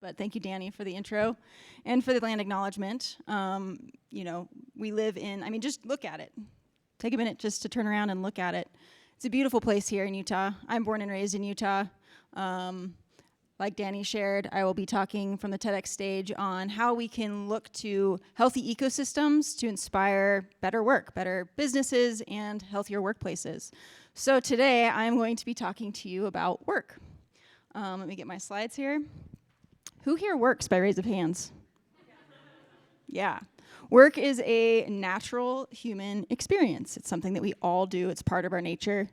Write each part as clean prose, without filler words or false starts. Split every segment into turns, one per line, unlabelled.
But thank you, Danny, for the intro and for the land acknowledgement. We live in, just look at it. Take a minute just to turn around and look at it. It's a beautiful place here in Utah. I'm born and raised in Utah. Like Danny shared, I will be talking from the TEDx stage on how we can look to healthy ecosystems to inspire better work, better businesses, and healthier workplaces. So today, I'm going to be talking to you about work. Let me get my slides here. Who here works by raise of hands? Yeah. Work is a natural human experience. It's something that we all do. It's part of our nature.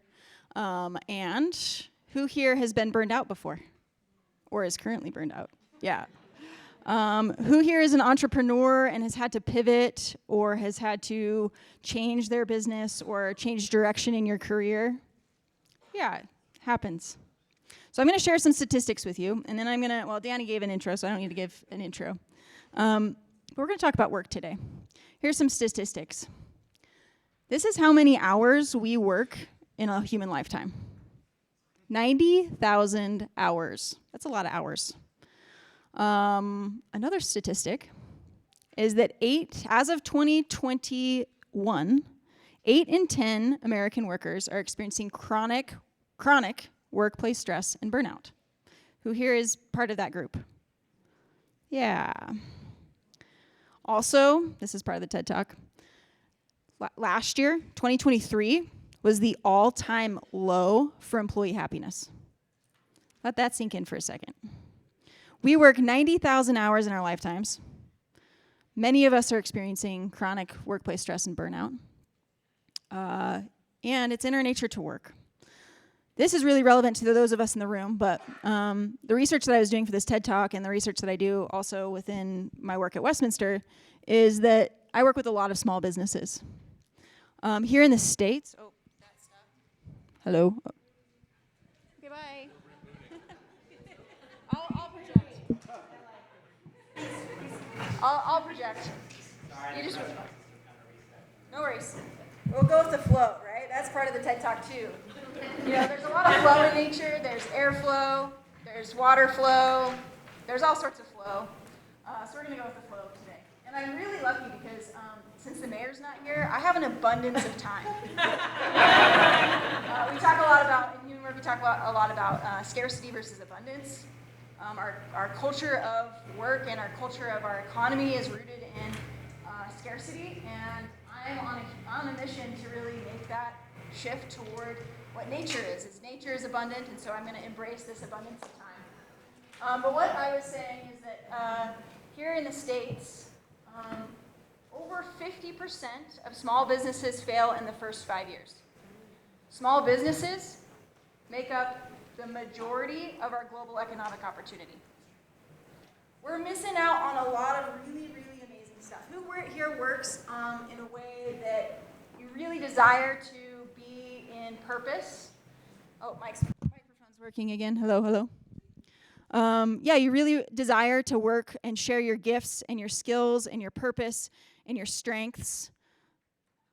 And who here has been burned out before? Or is currently burned out? Yeah. Who here is an entrepreneur and has had to pivot or has had to change their business or change direction in your career? Yeah, it happens. So I'm going to share some statistics with you, and then Danny gave an intro, so I don't need to give an intro. But we're going to talk about work today. Here's some statistics. This is how many hours we work in a human lifetime. 90,000 hours. That's a lot of hours. Another statistic is that as of 2021, 8 in 10 American workers are experiencing chronic workplace stress and burnout. Who here is part of that group? Yeah. Also, this is part of the TED Talk. Last year, 2023, was the all-time low for employee happiness. Let that sink in for a second. We work 90,000 hours in our lifetimes. Many of us are experiencing chronic workplace stress and burnout. And it's in our nature to work. This is really relevant to those of us in the room, but the research that I was doing for this TED Talk and the research that I do also within my work at Westminster is that I work with a lot of small businesses. Here in the States, hello. Okay, bye. I'll project. I'll project. You just, no worries. We'll go with the flow, right? That's part of the TED Talk too. There's a lot of flow in nature. There's airflow, there's water flow, there's all sorts of flow. So we're going to go with the flow today. And I'm really lucky because since the mayor's not here, I have an abundance of time. We talk a lot about, in HumanWork, we talk a lot about scarcity versus abundance. Our culture of work and our culture of our economy is rooted in scarcity, and I'm on a mission to really make that shift toward what nature is. Nature is abundant, and so I'm going to embrace this abundance of time. But what I was saying is that here in the States, over 50% of small businesses fail in the first 5 years. Small businesses make up the majority of our global economic opportunity. We're missing out on a lot of really, really amazing stuff. Who here works in a way that you really desire to be in purpose? Oh, microphone's working again. Hello. You really desire to work and share your gifts and your skills and your purpose and your strengths.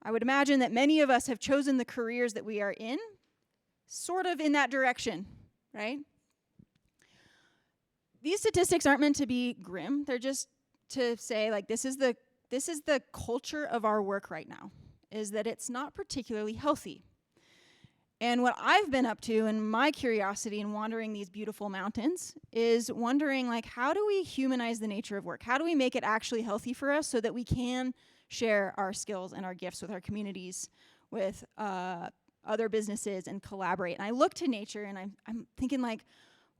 I would imagine that many of us have chosen the careers that we are in sort of in that direction, right? These statistics aren't meant to be grim. They're just to say, like, this is the culture of our work right now, is that it's not particularly healthy. And what I've been up to in my curiosity in wandering these beautiful mountains is wondering, like, how do we humanize the nature of work? How do we make it actually healthy for us so that we can share our skills and our gifts with our communities, with other businesses, and collaborate? And I look to nature and I'm thinking, like,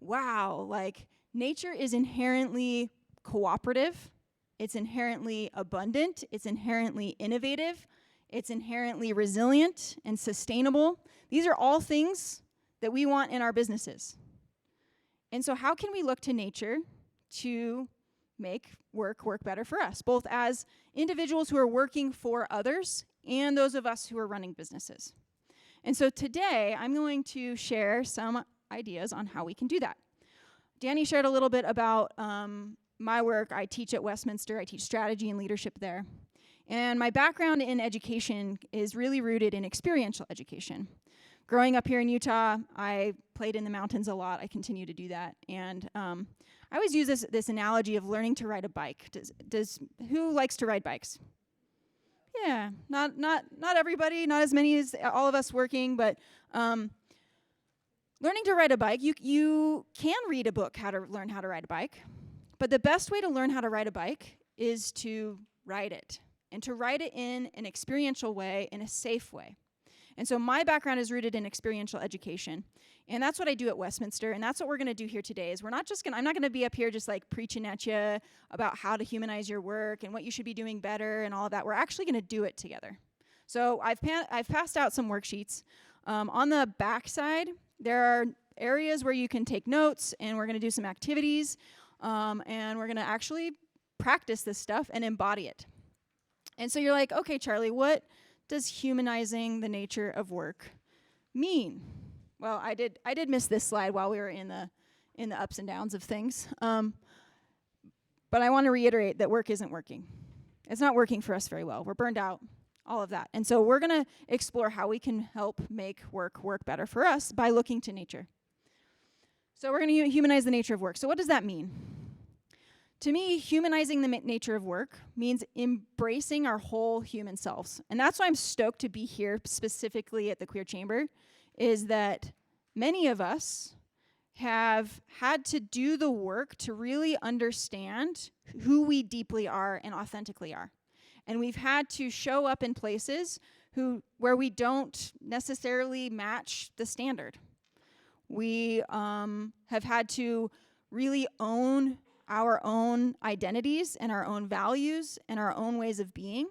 wow, like, nature is inherently cooperative. It's inherently abundant. It's inherently innovative. It's inherently resilient and sustainable. These are all things that we want in our businesses. And so how can we look to nature to make work better for us, both as individuals who are working for others and those of us who are running businesses? And so today, I'm going to share some ideas on how we can do that. Danny shared a little bit about my work. I teach at Westminster. I teach strategy and leadership there. And my background in education is really rooted in experiential education. Growing up here in Utah, I played in the mountains a lot. I continue to do that. And I always use this analogy of learning to ride a bike. Who likes to ride bikes? Yeah, not everybody, not as many as all of us working, but learning to ride a bike, you can read a book how to learn how to ride a bike, but the best way to learn how to ride a bike is to ride it, and to ride it in an experiential way, in a safe way. And so my background is rooted in experiential education, and that's what I do at Westminster, and that's what we're going to do here today. Is I'm not going to be up here just like preaching at you about how to humanize your work and what you should be doing better and all of that. We're actually going to do it together. So I've passed out some worksheets. On the back side, there are areas where you can take notes, and we're going to do some activities, and we're going to actually practice this stuff and embody it. And so you're like, okay, Charlie, what does humanizing the nature of work mean? Well, I did miss this slide while we were in the ups and downs of things. But I want to reiterate that work isn't working. It's not working for us very well. We're burned out, all of that. And so we're going to explore how we can help make work better for us by looking to nature. So we're going to humanize the nature of work. So what does that mean? To me, humanizing the nature of work means embracing our whole human selves. And that's why I'm stoked to be here specifically at the Queer Chamber, is that many of us have had to do the work to really understand who we deeply are and authentically are. And we've had to show up in places where we don't necessarily match the standard. We have had to really own our own identities and our own values and our own ways of being.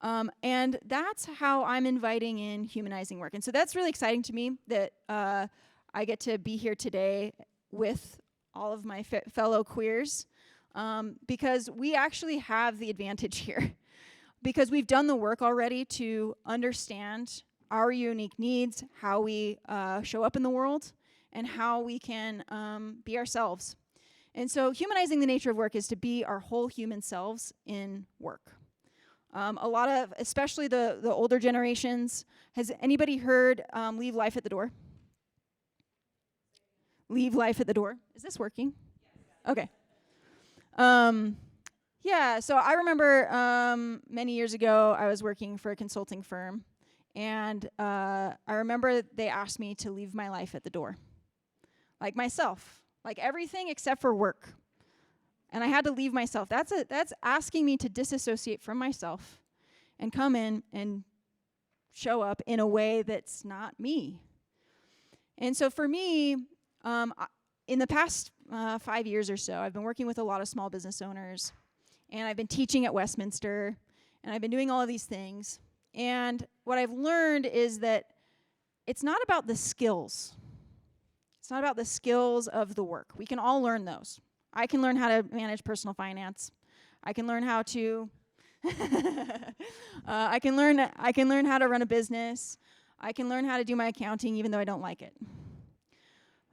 And that's how I'm inviting in humanizing work. And so that's really exciting to me that I get to be here today with all of my fellow queers, because we actually have the advantage here. Because we've done the work already to understand our unique needs, how we show up in the world, and how we can be ourselves. And so humanizing the nature of work is to be our whole human selves in work. A lot of, especially the older generations, has anybody heard leave life at the door? Leave life at the door. Is this working? Okay. Yeah, so I remember many years ago, I was working for a consulting firm, and I remember they asked me to leave my life at the door. Like myself. Like everything except for work. And I had to leave myself. That's asking me to disassociate from myself and come in and show up in a way that's not me. And so for me, in the past 5 years or so, I've been working with a lot of small business owners, and I've been teaching at Westminster, and I've been doing all of these things. And what I've learned is that it's not about the skills. It's not about the skills of the work. We can all learn those. I can learn how to manage personal finance. I can learn how to I can learn how to run a business. I can learn how to do my accounting even though I don't like it.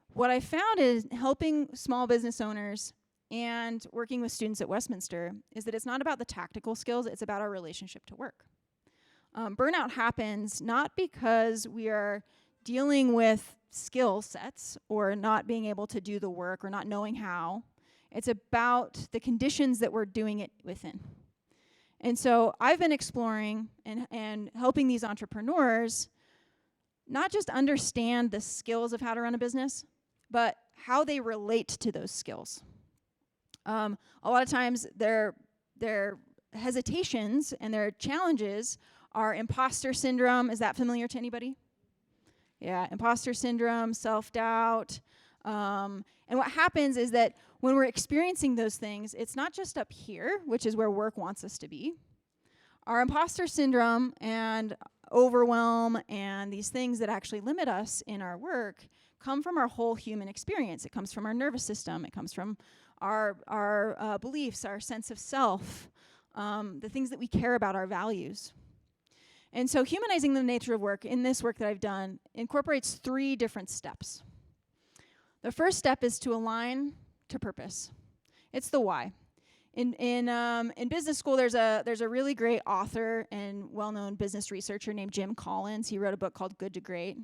What I found is helping small business owners and working with students at Westminster is that it's not about the tactical skills, it's about our relationship to work. Burnout happens not because we are dealing with skill sets or not being able to do the work or not knowing how. It's about the conditions that we're doing it within. And so I've been exploring and helping these entrepreneurs not just understand the skills of how to run a business, but how they relate to those skills. A lot of times their hesitations and their challenges are imposter syndrome. Is that familiar to anybody? Yeah, imposter syndrome, self-doubt. And what happens is that when we're experiencing those things, it's not just up here, which is where work wants us to be. Our imposter syndrome and overwhelm and these things that actually limit us in our work come from our whole human experience. It comes from our nervous system. It comes from our beliefs, our sense of self, the things that we care about, our values. And so humanizing the nature of work in this work that I've done incorporates 3 different steps. The first step is to align to purpose. It's the why. In business school, there's a really great author and well-known business researcher named Jim Collins. He wrote a book called Good to Great.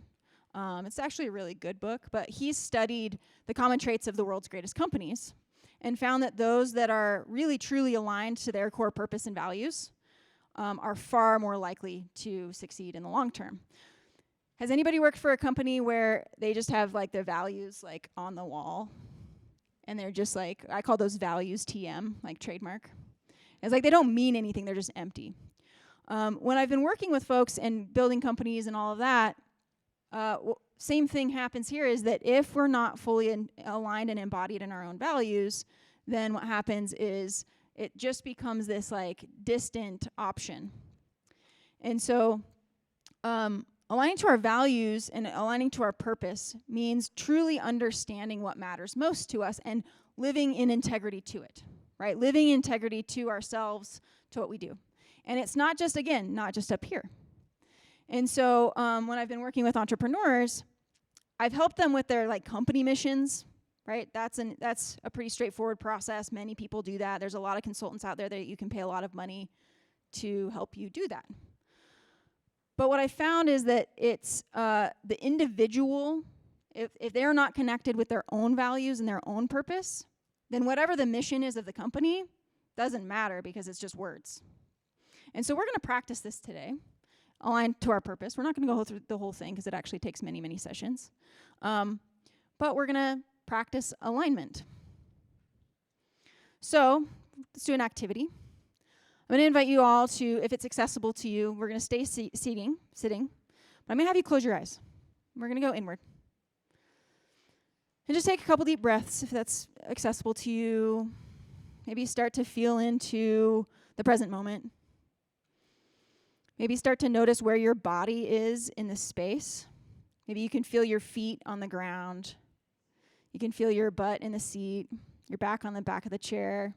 It's actually a really good book, but he studied the common traits of the world's greatest companies and found that those that are really truly aligned to their core purpose and values are far more likely to succeed in the long term. Has anybody worked for a company where they just have like their values like on the wall? And they're just like, I call those values TM, like trademark. It's like they don't mean anything, they're just empty. When I've been working with folks and building companies and all of that, same thing happens here, is that if we're not fully aligned and embodied in our own values, then what happens is it just becomes this like distant option. And so aligning to our values and aligning to our purpose means truly understanding what matters most to us and living in integrity to it, right? Living in integrity to ourselves, to what we do. And it's not just, again, not just up here. And so when I've been working with entrepreneurs, I've helped them with their like company missions, right? That's a pretty straightforward process. Many people do that. There's a lot of consultants out there that you can pay a lot of money to help you do that. But what I found is that it's the individual, if they're not connected with their own values and their own purpose, then whatever the mission is of the company doesn't matter because it's just words. And so we're going to practice this today, aligned to our purpose. We're not going to go through the whole thing because it actually takes many, many sessions. But we're going to practice alignment. So let's do an activity. I'm going to invite you all to, if it's accessible to you, we're going to stay sitting, but I'm going to have you close your eyes. We're going to go inward. And just take a couple deep breaths if that's accessible to you. Maybe start to feel into the present moment. Maybe start to notice where your body is in this space. Maybe you can feel your feet on the ground. You can feel your butt in the seat, your back on the back of the chair.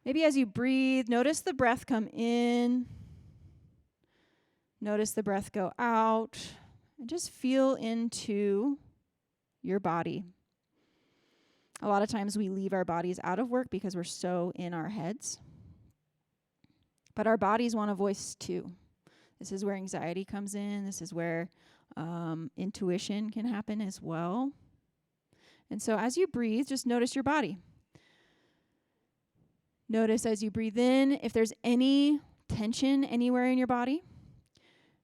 Maybe as you breathe, notice the breath come in. Notice the breath go out. And just feel into your body. A lot of times we leave our bodies out of work because we're so in our heads. But our bodies want a voice too. This is where anxiety comes in. This is where intuition can happen as well. And so as you breathe, just notice your body. Notice as you breathe in, if there's any tension anywhere in your body,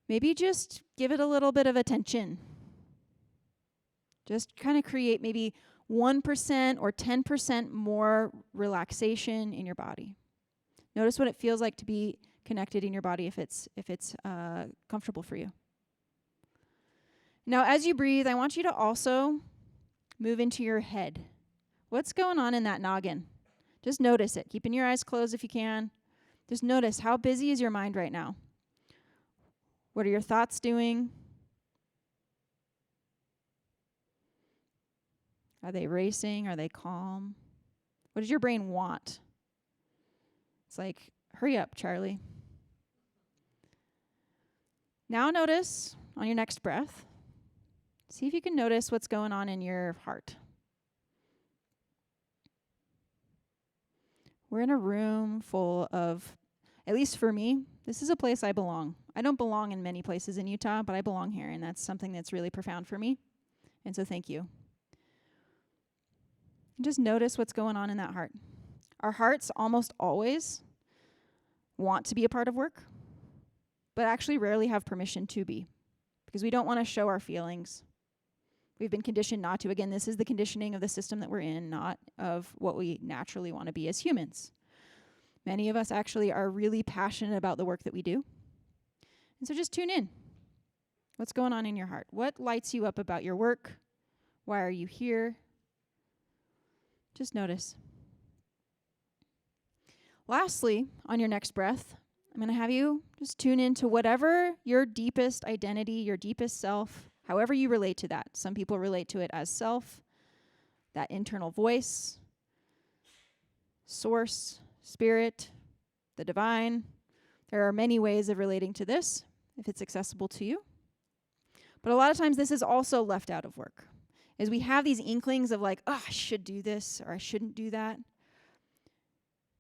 maybe just give it a little bit of attention. Just kind of create maybe 1% or 10% more relaxation in your body. Notice what it feels like to be connected in your body if it's comfortable for you. Now, as you breathe, I want you to also move into your head. What's going on in that noggin? Just notice it. Keeping your eyes closed if you can. Just notice, how busy is your mind right now? What are your thoughts doing? Are they racing? Are they calm? What does your brain want? It's like, hurry up, Charlie. Now notice on your next breath, see if you can notice what's going on in your heart. We're in a room full of, at least for me, this is a place I belong. I don't belong in many places in Utah, but I belong here, and that's something that's really profound for me. And so thank you. And just notice what's going on in that heart. Our hearts almost always want to be a part of work, but actually rarely have permission to be, because we don't want to show our feelings. We've been conditioned not to. Again, this is the conditioning of the system that we're in, not of what we naturally want to be as humans. Many of us actually are really passionate about the work that we do. And so just tune in. What's going on in your heart? What lights you up about your work? Why are you here? Just notice. Lastly, on your next breath, I'm going to have you just tune into whatever your deepest identity, your deepest self, however you relate to that. Some people relate to it as self, that internal voice, source, spirit, the divine. There are many ways of relating to this, if it's accessible to you. But a lot of times this is also left out of work, is we have these inklings of like, oh, I should do this or I shouldn't do that.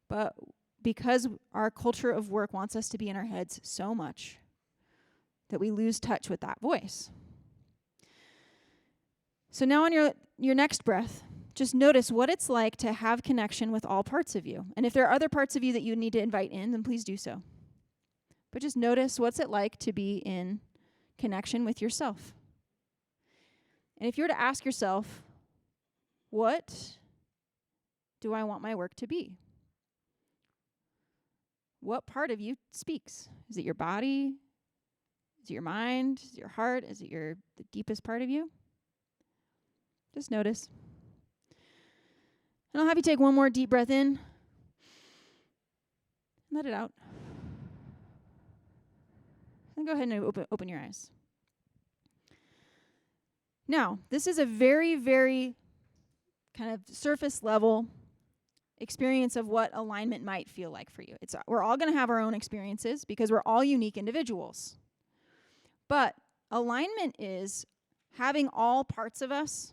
But because our culture of work wants us to be in our heads so much, that we lose touch with that voice. So now on your next breath, just notice what it's like to have connection with all parts of you. And if there are other parts of you that you need to invite in, then please do so. But just notice what's it like to be in connection with yourself. And if you were to ask yourself, what do I want my work to be? What part of you speaks? Is it your body? Is it your mind? Is it your heart? Is it the deepest part of you? Just notice. And I'll have you take one more deep breath in. Let it out. And go ahead and open your eyes. Now, this is a very, very kind of surface level experience of what alignment might feel like for you. We're all going to have our own experiences because we're all unique individuals. But alignment is having all parts of us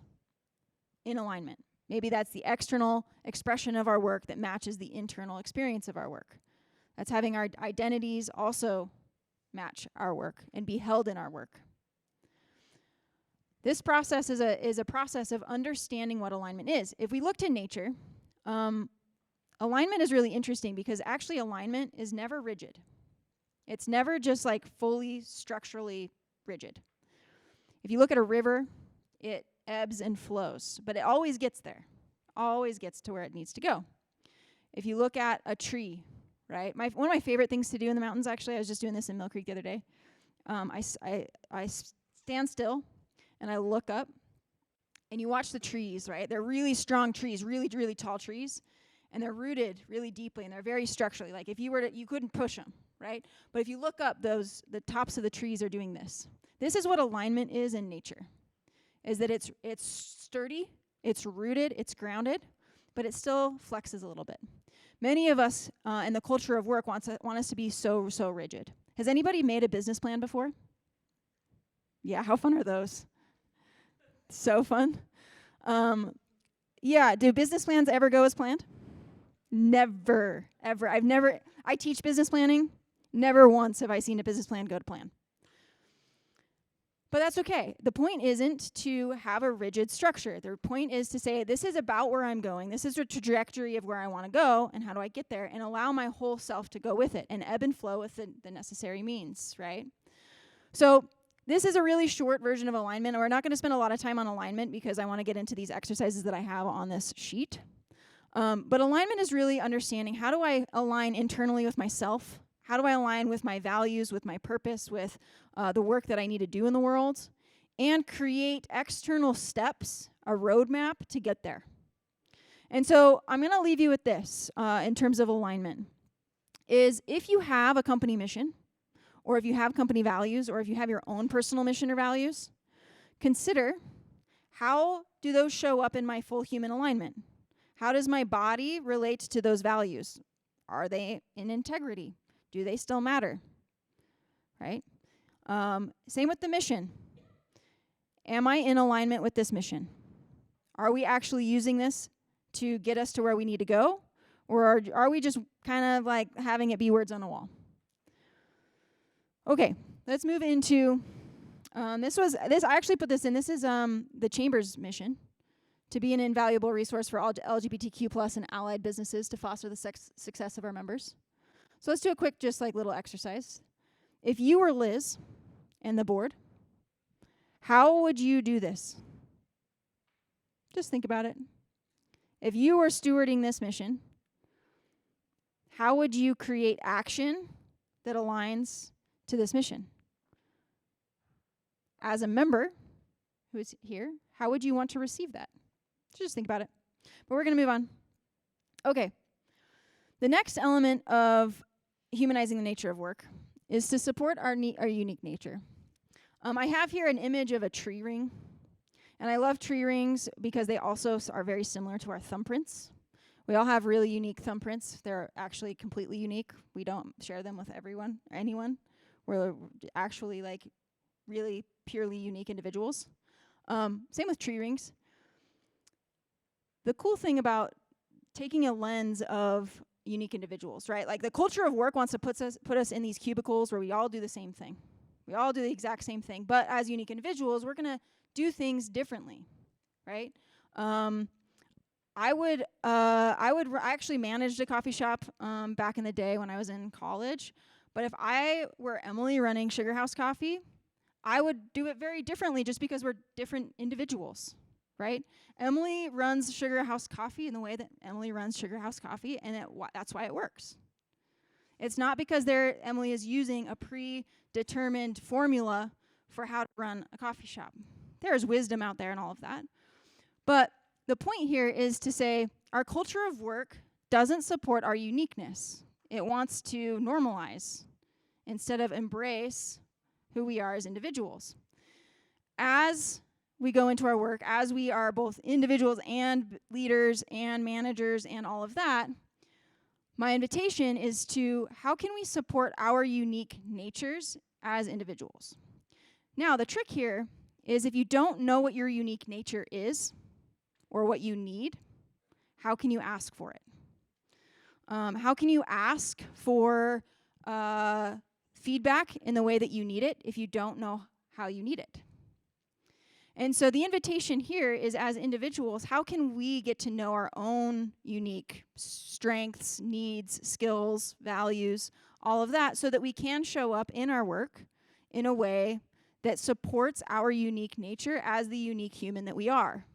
in alignment. Maybe that's the external expression of our work that matches the internal experience of our work. That's having our identities also match our work and be held in our work. This process is a process of understanding what alignment is. If we look to nature, alignment is really interesting because actually alignment is never rigid. It's never just like fully structurally rigid. If you look at a river, it ebbs and flows, but it always gets there, always gets to where it needs to go. If you look at a tree, right? One of my favorite things to do in the mountains, actually, I was just doing this in Mill Creek the other day. I stand still and I look up and you watch the trees, right? They're really strong trees, really, really tall trees, and they're rooted really deeply and they're very structurally. Like if you were to, you couldn't push them, right? But if you look up, the tops of the trees are doing this. This is what alignment is in nature. Is that it's sturdy, it's rooted, it's grounded, but it still flexes a little bit. Many of us in the culture of work want us to be so rigid. Has anybody made a business plan before? Yeah, how fun are those? So fun. Yeah, do business plans ever go as planned? Never, ever. I teach business planning. Never once have I seen a business plan go to plan. But that's okay. The point isn't to have a rigid structure. The point is to say, this is about where I'm going. This is a trajectory of where I want to go, and how do I get there, and allow my whole self to go with it, and ebb and flow with the necessary means, right? So this is a really short version of alignment, and we're not going to spend a lot of time on alignment because I want to get into these exercises that I have on this sheet. But alignment is really understanding, how do I align internally with myself? How do I align with my values, with my purpose, with the work that I need to do in the world, and create external steps, a roadmap to get there? And so I'm going to leave you with this in terms of alignment, is if you have a company mission, or if you have company values, or if you have your own personal mission or values, consider, how do those show up in my full human alignment? How does my body relate to those values? Are they in integrity? Do they still matter? Right? Same with the mission. Am I in alignment with this mission? Are we actually using this to get us to where we need to go? Or are we just kind of like having it be words on a wall? Okay, let's move into, I actually put this in, this is the Chamber's mission, to be an invaluable resource for all LGBTQ+ and allied businesses to foster the success of our members. So let's do a quick, just like little exercise. If you were Liz and the board, how would you do this? Just think about it. If you were stewarding this mission, how would you create action that aligns to this mission? As a member who is here, how would you want to receive that? So just think about it. But we're going to move on. Okay. The next element of humanizing the nature of work is to support our unique nature. I have here an image of a tree ring. And I love tree rings because they also are very similar to our thumbprints. We all have really unique thumbprints. They're actually completely unique. We don't share them with everyone or anyone. We're actually like really purely unique individuals. Same with tree rings. The cool thing about taking a lens of unique individuals, right? Like the culture of work wants to put us in these cubicles where we all do the same thing. We all do the exact same thing. But as unique individuals, we're going to do things differently, right? I actually managed a coffee shop back in the day when I was in college. But if I were Emily running Sugar House Coffee, I would do it very differently just because we're different individuals, right? Emily runs Sugar House Coffee in the way that Emily runs Sugar House Coffee, and that's why it works. It's not because Emily is using a predetermined formula for how to run a coffee shop. There's wisdom out there and all of that. But the point here is to say our culture of work doesn't support our uniqueness. It wants to normalize instead of embrace who we are as individuals. As we go into our work, as we are both individuals and leaders and managers and all of that, my invitation is to how can we support our unique natures as individuals? Now, the trick here is if you don't know what your unique nature is or what you need, how can you ask for it? How can you ask for feedback in the way that you need it if you don't know how you need it? And so the invitation here is, as individuals, how can we get to know our own unique strengths, needs, skills, values, all of that, so that we can show up in our work in a way that supports our unique nature as the unique human that we are.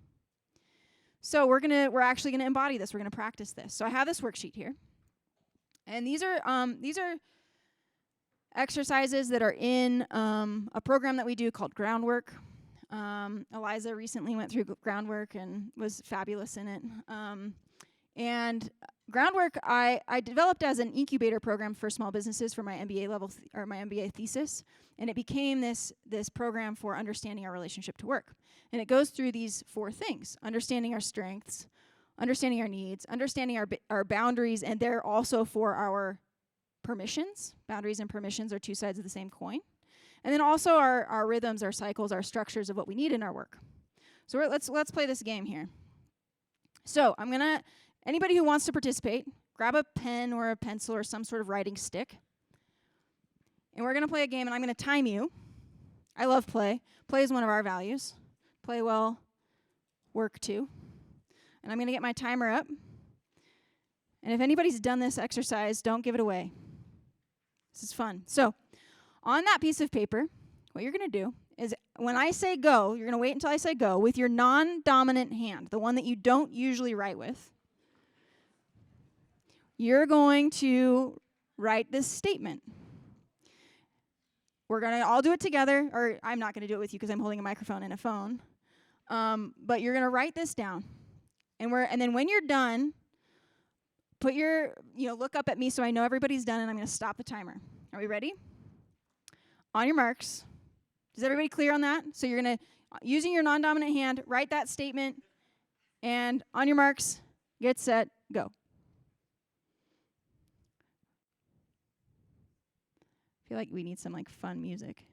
So we're actually gonna embody this. We're gonna practice this. So I have this worksheet here, and these are exercises that are in a program that we do called Groundwork. Eliza recently went through Groundwork and was fabulous in it. And Groundwork I developed as an incubator program for small businesses for my MBA level or my MBA thesis, and it became this program for understanding our relationship to work. And it goes through these 4 things: understanding our strengths, understanding our needs, understanding our boundaries, and they're also for our permissions. Boundaries and permissions are 2 sides of the same coin. And then also our rhythms, our cycles, our structures of what we need in our work. So let's play this game here. So anybody who wants to participate, grab a pen or a pencil or some sort of writing stick. And we're going to play a game, and I'm going to time you. I love play. Play is one of our values. Play well, work too. And I'm going to get my timer up. And if anybody's done this exercise, don't give it away. This is fun. So on that piece of paper, what you're going to do is when I say go, you're going to wait until I say go with your non-dominant hand, the one that you don't usually write with. You're going to write this statement. We're going to all do it together, or I'm not going to do it with you because I'm holding a microphone and a phone. But you're going to write this down. And then when you're done, look up at me so I know everybody's done, and I'm going to stop the timer. Are we ready? On your marks. Is everybody clear on that? So you're going to, using your non-dominant hand, write that statement, and on your marks, get set, go. I feel like we need some fun music.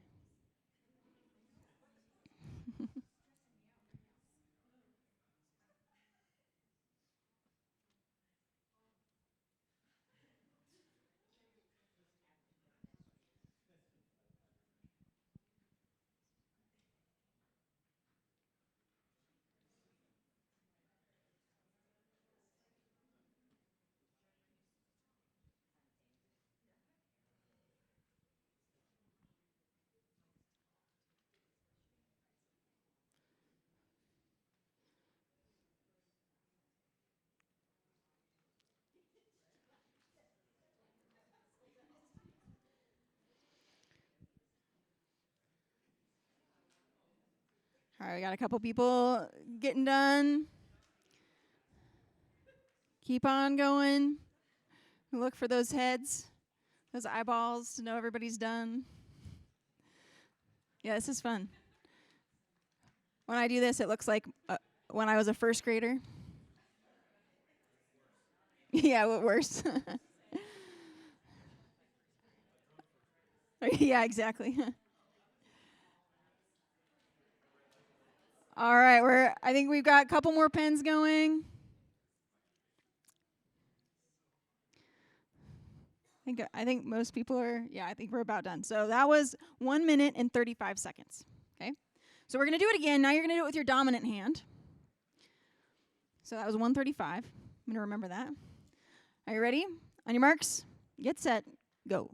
All right, we got a couple people getting done. Keep on going. Look for those heads, those eyeballs to know everybody's done. Yeah, this is fun. When I do this, it looks like when I was a first grader. Yeah, what worse? Yeah, exactly. All right, I think we've got a couple more pens going. I think most people are, I think we're about done. So that was 1 minute and 35 seconds. Okay? So we're going to do it again. Now you're going to do it with your dominant hand. So that was 135. I'm going to remember that. Are you ready? On your marks, get set, go.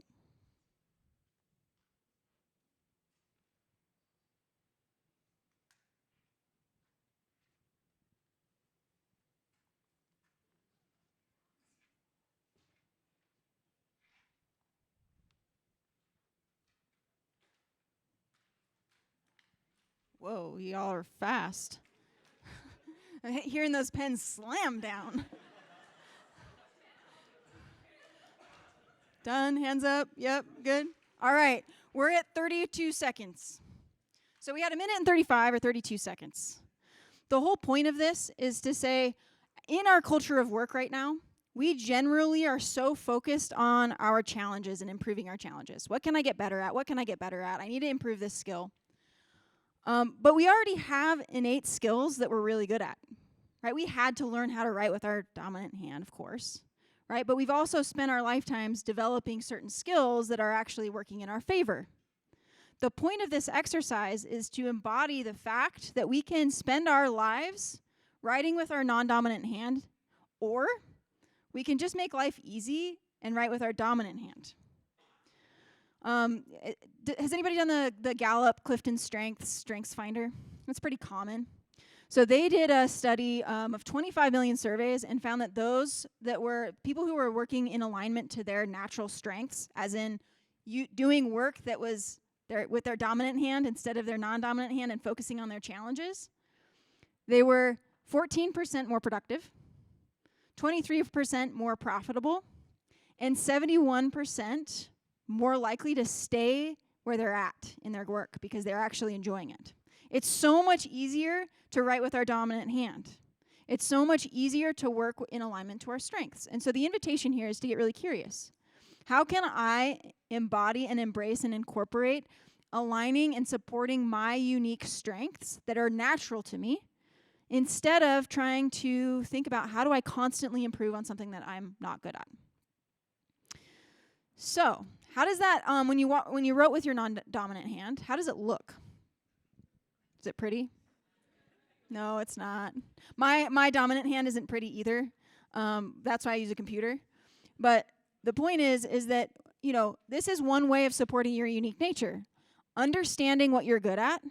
Whoa, y'all are fast. Hearing those pens slam down. Done, hands up, yep, good. All right, we're at 32 seconds. So we had 1 minute and 35 or 32 seconds. The whole point of this is to say, in our culture of work right now, we generally are so focused on our challenges and improving our challenges. What can I get better at? What can I get better at? I need to improve this skill. But we already have innate skills that we're really good at, right? We had to learn how to write with our dominant hand, of course, right? But we've also spent our lifetimes developing certain skills that are actually working in our favor. The point of this exercise is to embody the fact that we can spend our lives writing with our non-dominant hand, or we can just make life easy and write with our dominant hand. Has anybody done the Gallup Clifton Strengths Finder? That's pretty common. So they did a study of 25 million surveys and found that those that were people who were working in alignment to their natural strengths, as in doing work that was with their dominant hand instead of their non-dominant hand and focusing on their challenges, they were 14% more productive, 23% more profitable, and 71% more likely to stay where they're at in their work because they're actually enjoying it. It's so much easier to write with our dominant hand. It's so much easier to work in alignment to our strengths. And so the invitation here is to get really curious. How can I embody and embrace and incorporate aligning and supporting my unique strengths that are natural to me instead of trying to think about how do I constantly improve on something that I'm not good at? So, how does that, when you wrote with your non-dominant hand, how does it look? Is it pretty? No, it's not. My dominant hand isn't pretty either. That's why I use a computer. But the point is that, this is one way of supporting your unique nature. Understanding what you're good at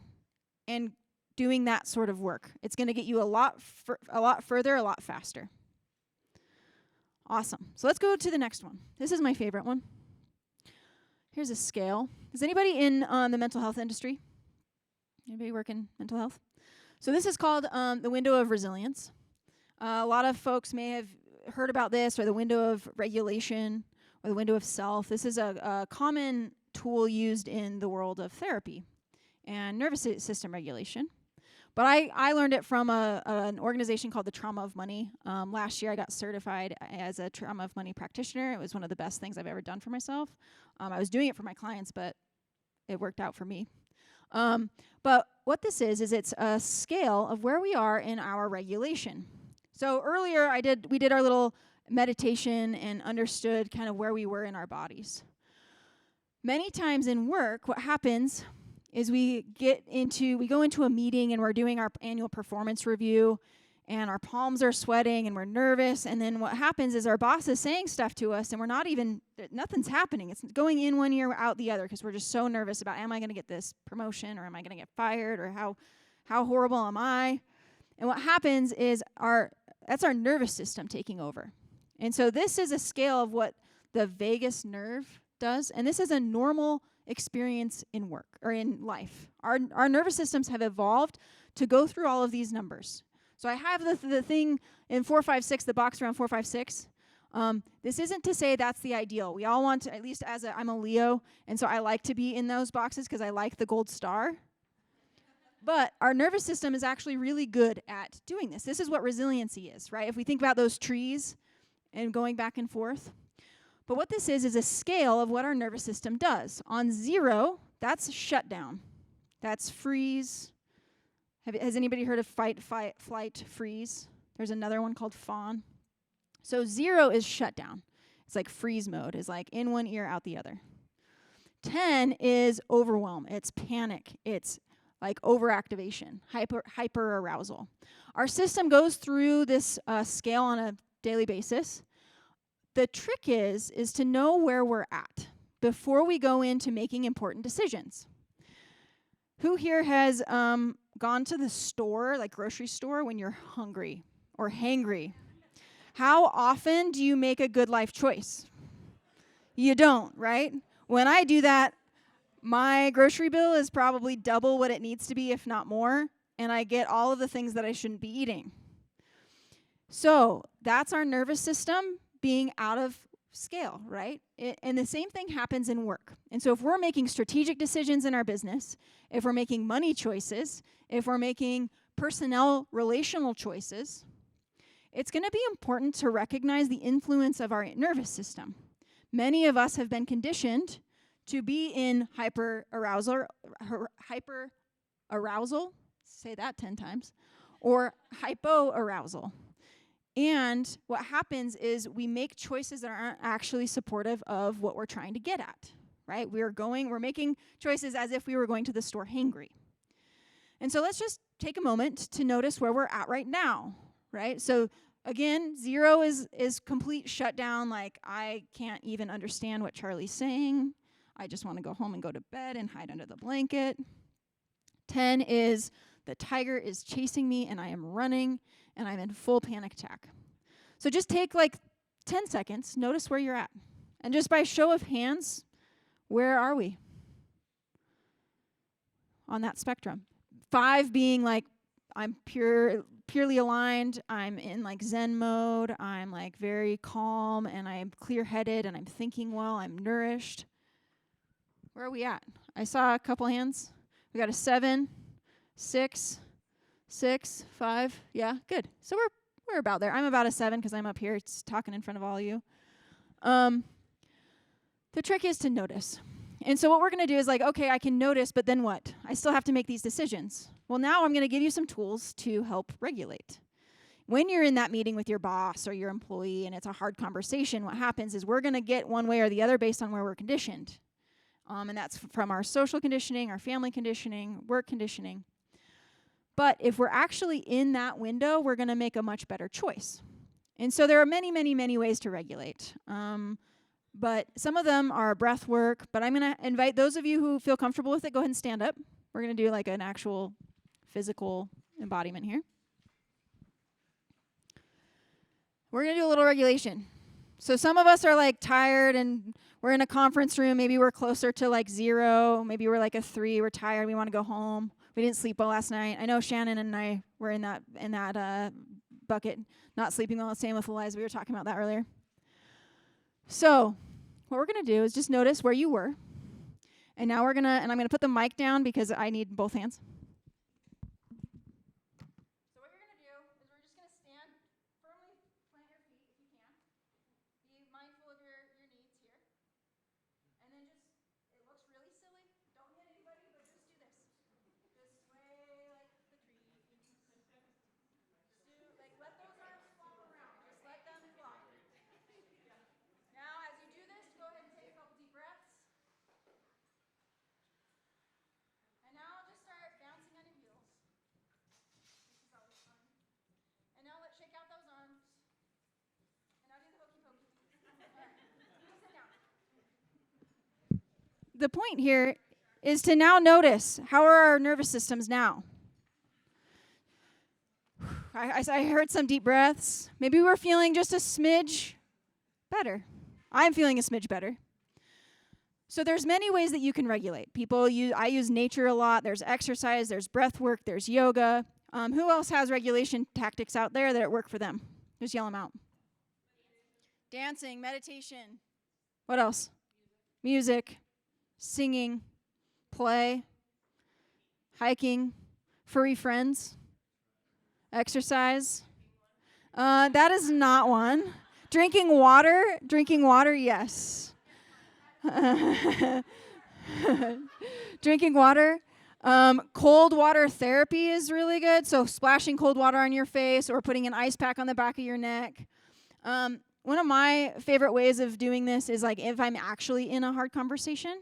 and doing that sort of work. It's going to get you a lot further, a lot faster. Awesome. So let's go to the next one. This is my favorite one. Here's a scale. Is anybody in the mental health industry? Anybody work in mental health? So this is called the window of resilience. A lot of folks may have heard about this, or the window of regulation, or the window of self. This is a common tool used in the world of therapy and nervous system regulation. But I learned it from an organization called the Trauma of Money. Last year I got certified as a Trauma of Money practitioner. It was one of the best things I've ever done for myself. I was doing it for my clients, but it worked out for me. But what this is it's a scale of where we are in our regulation. So earlier we did our little meditation and understood kind of where we were in our bodies. Many times in work, what happens is we go into a meeting and we're doing our annual performance review and our palms are sweating and we're nervous, and then what happens is our boss is saying stuff to us and nothing's happening. It's going in one ear, out the other, because we're just so nervous about, am I going to get this promotion, or am I going to get fired, or how horrible am I? And what happens is that's our nervous system taking over. And so this is a scale of what the vagus nerve does, and this is a normal experience in work or in life. Our nervous systems have evolved to go through all of these numbers. So I have the thing in 4, 5, 6, the box around 4, 5, 6. This isn't to say that's the ideal. We all want to, at least I'm a Leo, and so I like to be in those boxes because I like the gold star. But our nervous system is actually really good at doing this. This is what resiliency is, right? If we think about those trees and going back and forth. But what this is a scale of what our nervous system does. On 0, that's shutdown. That's freeze. Has anybody heard of fight, flight, freeze? There's another one called fawn. So 0 is shutdown. It's like freeze mode, is like in one ear, out the other. 10 is overwhelm. It's panic. It's like overactivation, hyper arousal. Our system goes through this scale on a daily basis. The trick is to know where we're at before we go into making important decisions. Who here has gone to the store, like grocery store, when you're hungry or hangry? How often do you make a good life choice? You don't, right? When I do that, my grocery bill is probably double what it needs to be, if not more, and I get all of the things that I shouldn't be eating. So that's our nervous system being out of scale, right? And the same thing happens in work. And so if we're making strategic decisions in our business, if we're making money choices, if we're making personnel relational choices, it's going to be important to recognize the influence of our nervous system. Many of us have been conditioned to be in hyper arousal, say that 10 times, or hypoarousal. And what happens is we make choices that aren't actually supportive of what we're trying to get at, right? We're making choices as if we were going to the store hangry. And so let's just take a moment to notice where we're at right now, right? So again, 0 is complete shutdown, like I can't even understand what Charlie's saying. I just want to go home and go to bed and hide under the blanket. 10 is the tiger is chasing me and I am running and I'm in full panic attack. So just take like 10 seconds, notice where you're at. And just by show of hands, where are we on that spectrum? 5 being like I'm purely aligned, I'm in like Zen mode, I'm like very calm and I'm clear-headed and I'm thinking well, I'm nourished. Where are we at? I saw a couple hands. We got a 7, 6, 5. Yeah, good. So we're about there. I'm about a 7 because I'm up here talking in front of all of you. The trick is to notice. And so what we're going to do is like, okay, I can notice, but then what? I still have to make these decisions. Well, now I'm going to give you some tools to help regulate. When you're in that meeting with your boss or your employee and it's a hard conversation, what happens is we're going to get one way or the other based on where we're conditioned. And that's from our social conditioning, our family conditioning, work conditioning. But if we're actually in that window, we're going to make a much better choice. And so there are many, many, many ways to regulate. But some of them are breath work. But I'm going to invite those of you who feel comfortable with it, go ahead and stand up. We're going to do like an actual physical embodiment here. We're going to do a little regulation. So some of us are like tired and we're in a conference room. Maybe we're closer to like 0. Maybe we're like a 3. We're tired. We want to go home. We didn't sleep well last night. I know Shannon and I were in that bucket, not sleeping well. Same with Eliza. We were talking about that earlier. So what we're going to do is just notice where you were. And now I'm going to put the mic down because I need both hands. So what you're going to do is we're just going to stand firmly, plant your feet if you can. Be mindful of your needs here. And then just, it looks really silly. Don't hit anybody, but just do this. Just sway like the tree. Let those arms flop around. Just let them flop. Now, as you do this, go ahead and take a couple deep breaths. And now just start bouncing on your heels. This is always fun. And now let's shake out those arms. And now do the hokey pokey. All right. Sit down. The point here is to now notice, how are our nervous systems now? I heard some deep breaths. Maybe we're feeling just a smidge better. I'm feeling a smidge better. So there's many ways that you can regulate. I use nature a lot. There's exercise, there's breath work, there's yoga. Who else has regulation tactics out there that work for them? Just yell them out. Dancing, meditation. What else? Music, singing, play, hiking, furry friends, exercise. That is not one. Drinking water, yes. Drinking water. Cold water therapy is really good. So splashing cold water on your face or putting an ice pack on the back of your neck. One one of my favorite ways of doing this is like if I'm actually in a hard conversation,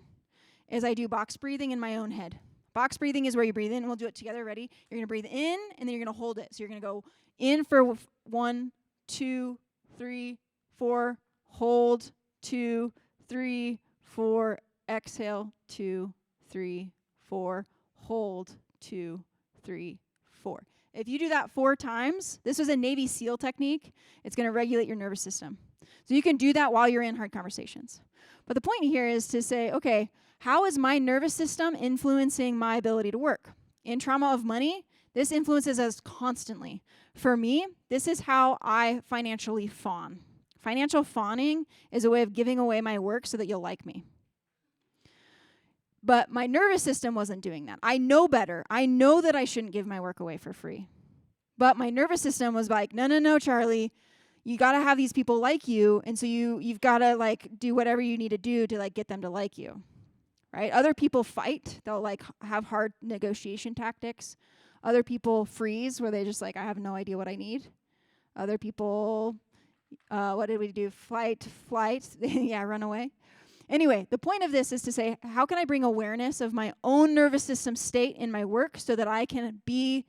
is I do box breathing in my own head. Box breathing is where you breathe in, and we'll do it together. Ready? You're going to breathe in, and then you're going to hold it. So you're going to go in for 1, 2, 3, 4, hold, 2, 3, 4, exhale, 2, 3, 4, hold, 2, 3, 4. If you do that 4 times, this was a Navy SEAL technique. It's going to regulate your nervous system. So you can do that while you're in hard conversations. But the point here is to say, okay, how is my nervous system influencing my ability to work? In trauma of money, this influences us constantly. For me, this is how I financially fawn. Financial fawning is a way of giving away my work so that you'll like me. But my nervous system wasn't doing that. I know better. I know that I shouldn't give my work away for free. But my nervous system was like, no, Charlie. You got to have these people like you, and so you've got to like do whatever you need to do to like get them to like you. Right? Other people fight. They'll like have hard negotiation tactics. Other people freeze where they just like, I have no idea what I need. Other people, what did we do? Flight. Yeah, run away. Anyway, the point of this is to say, how can I bring awareness of my own nervous system state in my work so that I can be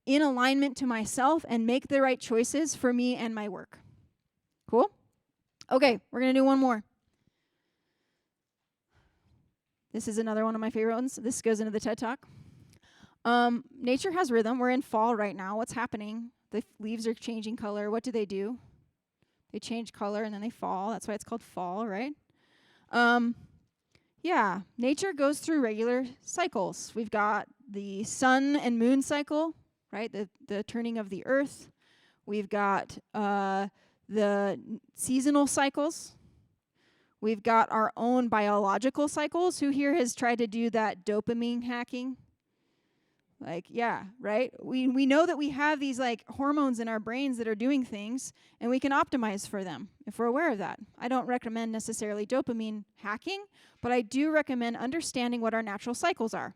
in alignment to myself and make the right choices for me and my work? Cool? Okay, we're going to do one more. This is another one of my favorite ones. This goes into the TED Talk. Nature has rhythm. We're in fall right now. What's happening? The leaves are changing color. What do? They change color and then they fall. That's why it's called fall, right? Yeah, nature goes through regular cycles. We've got the sun and moon cycle, right? The turning of the earth. We've got the seasonal cycles. We've got our own biological cycles. Who here has tried to do that dopamine hacking? Like, yeah, right? We know that we have these like hormones in our brains that are doing things, and we can optimize for them if we're aware of that. I don't recommend necessarily dopamine hacking, but I do recommend understanding what our natural cycles are.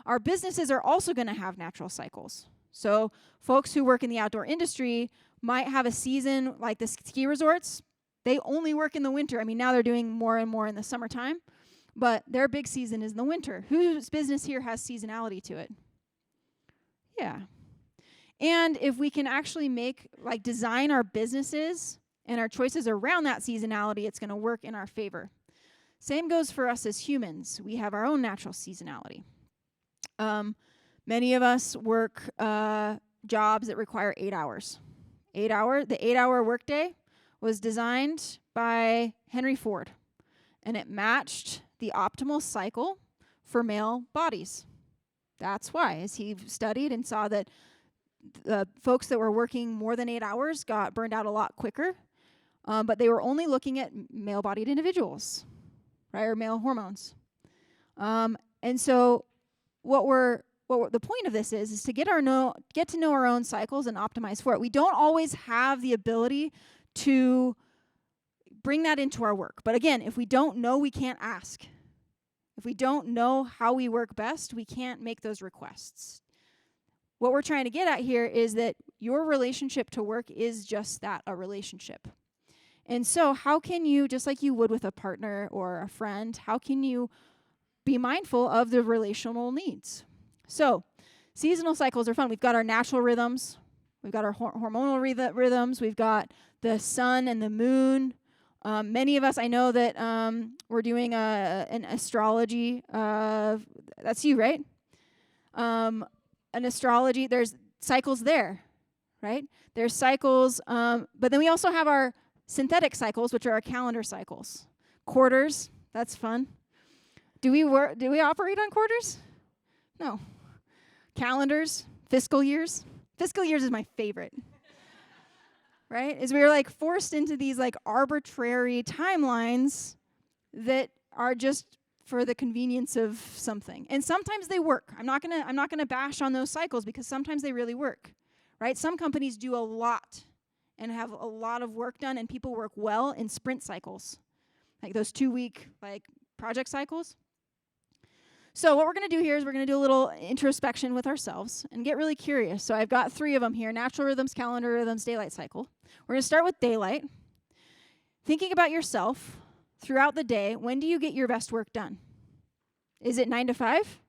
Our businesses are also going to have natural cycles. So folks who work in the outdoor industry might have a season like the ski resorts. They only work in the winter. I mean, now they're doing more and more in the summertime, but their big season is in the winter. Whose business here has seasonality to it? Yeah. And if we can actually design our businesses and our choices around that seasonality, it's going to work in our favor. Same goes for us as humans. We have our own natural seasonality. Many of us work jobs that require 8 hours. The 8-hour workday was designed by Henry Ford, and it matched the optimal cycle for male bodies. That's why, as he studied and saw that the folks that were working more than 8 hours got burned out a lot quicker, but they were only looking at male-bodied individuals, right, or male hormones. And so the point of this is to get to know our own cycles and optimize for it. We don't always have the ability to bring that into our work. But again, if we don't know, we can't ask. If we don't know how we work best, we can't make those requests. What we're trying to get at here is that your relationship to work is just that, a relationship. And so how can you, just like you would with a partner or a friend, how can you be mindful of the relational needs? So seasonal cycles are fun. We've got our natural rhythms. We've got our hormonal rhythms. We've got the sun and the moon. Many of us, I know that we're doing an astrology. That's you, right? An astrology, there's cycles there, right? There's cycles, but then we also have our synthetic cycles, which are our calendar cycles. Quarters, that's fun. Do we operate on quarters? No. Calendars, fiscal years. Fiscal years is my favorite. Right? Is we're like forced into these like arbitrary timelines that are just for the convenience of something. And sometimes they work. I'm not gonna bash on those cycles because sometimes they really work. Right? Some companies do a lot and have a lot of work done, and people work well in sprint cycles. Like those 2-week like project cycles. So what we're going to do here is we're going to do a little introspection with ourselves and get really curious. So I've got 3 of them here: natural rhythms, calendar rhythms, daylight cycle. We're going to start with daylight. Thinking about yourself throughout the day, when do you get your best work done? Is it 9 to 5?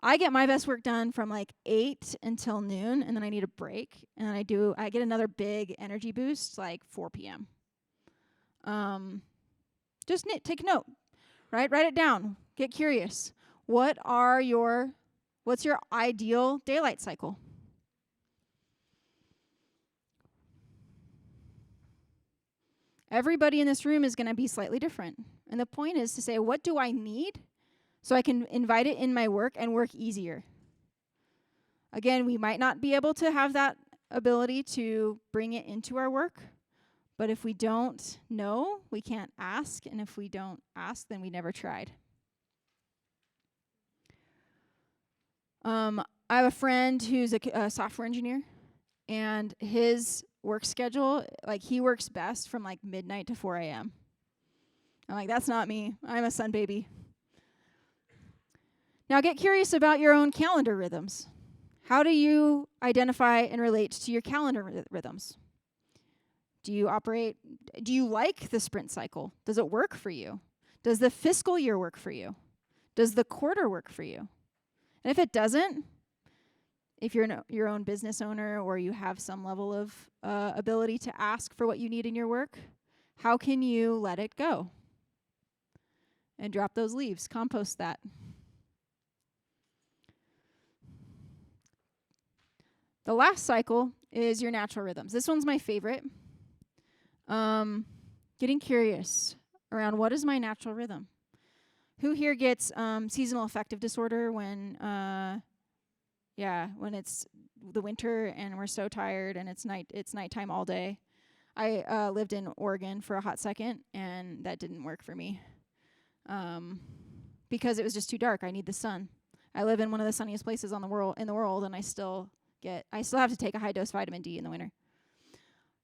I get my best work done from like 8 until noon, and then I need a break, and I get another big energy boost like 4 p.m. Just take note, right? Write it down. Get curious. What's your ideal daylight cycle? Everybody in this room is going to be slightly different. And the point is to say, what do I need so I can invite it in my work and work easier? Again, we might not be able to have that ability to bring it into our work, but if we don't know, we can't ask, and if we don't ask, then we never tried. I have a friend who's a software engineer, and his work schedule, like he works best from like midnight to 4 a.m. I'm like, that's not me. I'm a sun baby. Now get curious about your own calendar rhythms. How do you identify and relate to your calendar rhythms? Do you like the sprint cycle? Does it work for you? Does the fiscal year work for you? Does the quarter work for you? And if it doesn't, if you're your own business owner or you have some level of ability to ask for what you need in your work, how can you let it go? And drop those leaves, compost that. The last cycle is your natural rhythms. This one's my favorite. Getting curious around what is my natural rhythm. Who here gets seasonal affective disorder when it's the winter and we're so tired and it's nighttime all day? I lived in Oregon for a hot second, and that didn't work for me because it was just too dark. I need the sun. I live in one of the sunniest places in the world, and I still have to take a high dose vitamin D in the winter.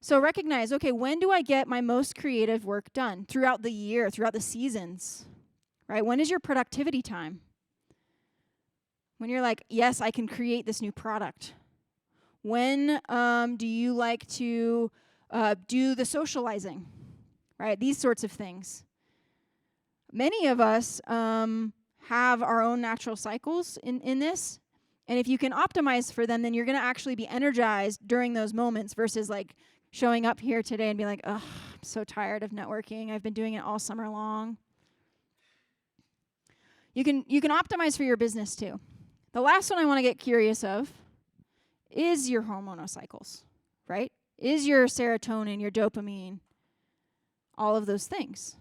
So recognize, okay, when do I get my most creative work done? Throughout the year, throughout the seasons, right? When is your productivity time? When you're like, yes, I can create this new product. When do you like to do the socializing, right? These sorts of things. Many of us have our own natural cycles in this. And if you can optimize for them, then you're going to actually be energized during those moments versus like showing up here today and be like, ugh, I'm so tired of networking. I've been doing it all summer long. You can optimize for your business too. The last one I want to get curious of is your hormonal cycles, right? Is your serotonin, your dopamine, all of those things.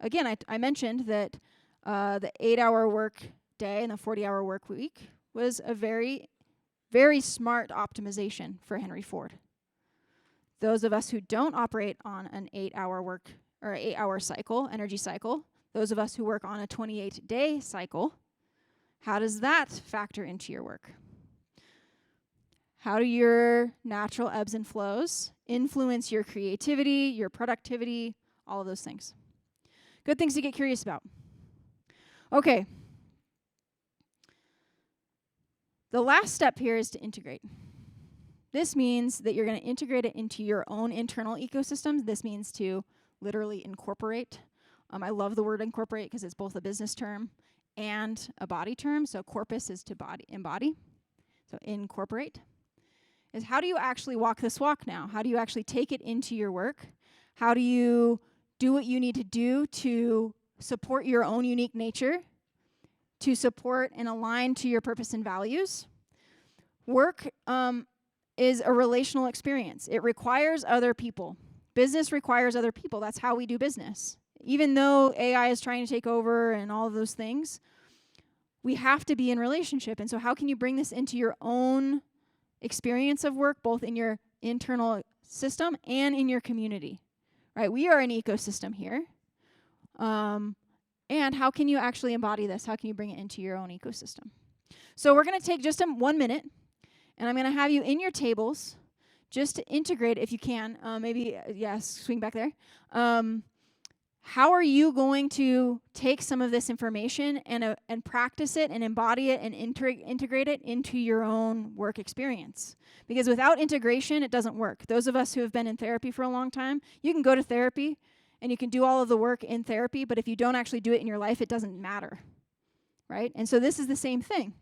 Again, I mentioned that the 8-hour work day and the 40-hour work week was a very, very smart optimization for Henry Ford. Those of us who don't operate on an 8-hour work or 8-hour cycle, energy cycle, those of us who work on a 28-day cycle, how does that factor into your work? How do your natural ebbs and flows influence your creativity, your productivity, all of those things? Good things to get curious about. Okay. The last step here is to integrate. This means that you're going to integrate it into your own internal ecosystems. This means to literally incorporate. I love the word incorporate because it's both a business term and a body term. So corpus is to embody. So incorporate is how do you actually walk this walk now? How do you actually take it into your work? How do you do what you need to do to support your own unique nature, to support and align to your purpose and values? Work is a relational experience. It requires other people. Business requires other people. That's how we do business. Even though AI is trying to take over and all of those things, we have to be in relationship. And so how can you bring this into your own experience of work, both in your internal system and in your community? Right? We are an ecosystem here. And how can you actually embody this? How can you bring it into your own ecosystem? So we're going to take just 1 minute, and I'm going to have you in your tables just to integrate, if you can, swing back there. how are you going to take some of this information and practice it and embody it and integrate it into your own work experience? Because without integration, it doesn't work. Those of us who have been in therapy for a long time, you can go to therapy and you can do all of the work in therapy, but if you don't actually do it in your life, it doesn't matter, right? And so this is the same thing.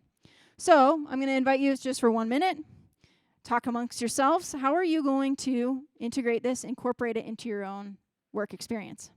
So I'm going to invite you just for 1 minute, talk amongst yourselves. How are you going to integrate this, incorporate it into your own work experience?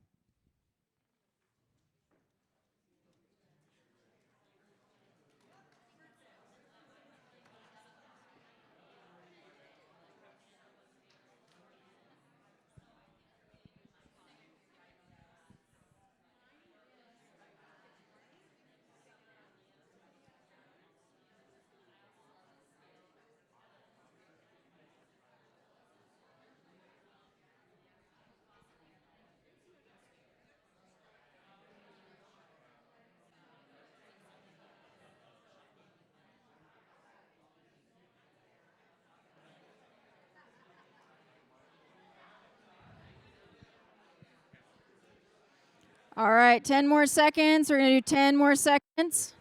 All right, 10 more seconds. We're going to do 10 more seconds.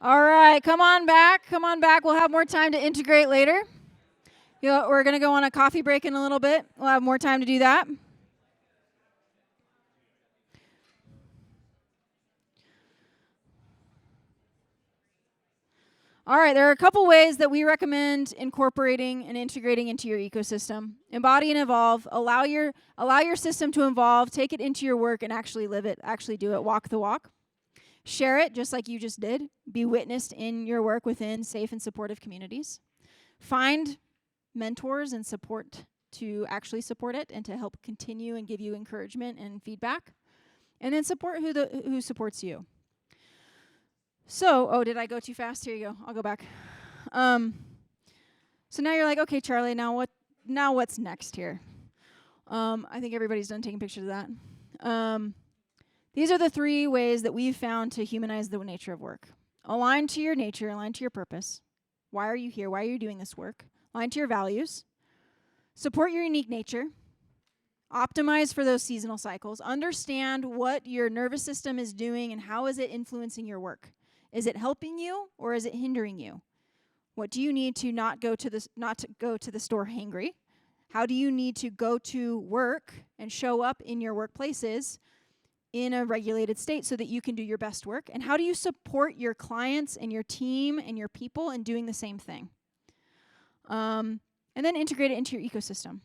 All right, come on back. Come on back. We'll have more time to integrate later. We're going to go on a coffee break in a little bit. We'll have more time to do that. All right, there are a couple ways that we recommend incorporating and integrating into your ecosystem. Embody and evolve. Allow your system to evolve. Take it into your work and actually live it. Actually do it. Walk the walk. Share it just like you just did. Be witnessed in your work within safe and supportive communities. Find mentors and support to actually support it and to help continue and give you encouragement and feedback. And then support who supports you. So, did I go too fast? Here you go. I'll go back. So now you're like, okay, Charlie, now what's next here? I think everybody's done taking pictures of that. These are the 3 ways that we've found to humanize the nature of work. Align to your nature, align to your purpose. Why are you here? Why are you doing this work? Align to your values. Support your unique nature. Optimize for those seasonal cycles. Understand what your nervous system is doing and how is it influencing your work. Is it helping you or is it hindering you? What do you need to not to go to the store hangry? How do you need to go to work and show up in your workplaces in a regulated state so that you can do your best work? And how do you support your clients and your team and your people in doing the same thing? And then integrate it into your ecosystem.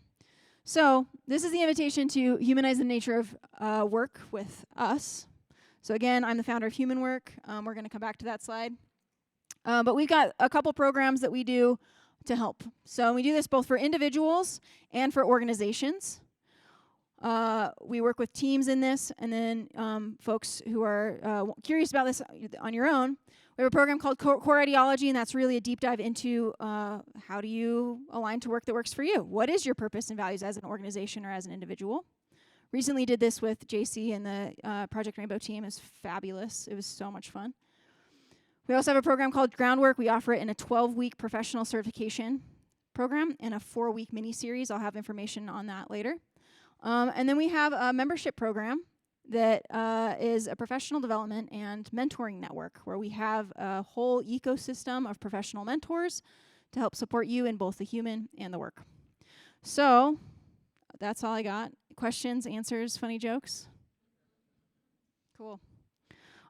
So this is the invitation to humanize the nature of work with us. So again, I'm the founder of HumanWork. We're going to come back to that slide. But we've got a couple programs that we do to help. So we do this both for individuals and for organizations. We work with teams in this, and then folks who are curious about this on your own. We have a program called Core Ideology, and that's really a deep dive into how do you align to work that works for you? What is your purpose and values as an organization or as an individual? Recently did this with JC and the Project Rainbow team. It was fabulous. It was so much fun. We also have a program called Groundwork. We offer it in a 12-week professional certification program and a 4-week mini-series. I'll have information on that later. And then we have a membership program that is a professional development and mentoring network where we have a whole ecosystem of professional mentors to help support you in both the human and the work. So that's all I got. Questions, answers, funny jokes? Cool.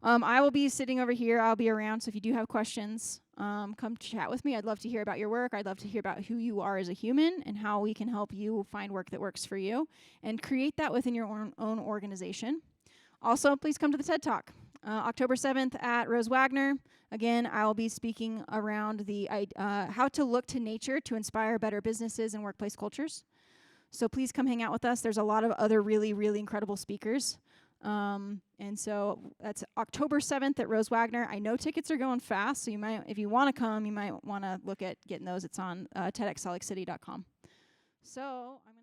I will be sitting over here. I'll be around, so if you do have questions, come chat with me. I'd love to hear about your work. I'd love to hear about who you are as a human and how we can help you find work that works for you and create that within your own organization. Also, please come to the TED Talk. October 7th at Rose Wagner. Again, I'll be speaking around the how to look to nature to inspire better businesses and workplace cultures. So please come hang out with us. There's a lot of other really, really incredible speakers. And so that's October 7th at Rose Wagner. I know tickets are going fast, so you might, if you want to come, you might want to look at getting those. It's on TEDxSaltLakeCity.com. So I'm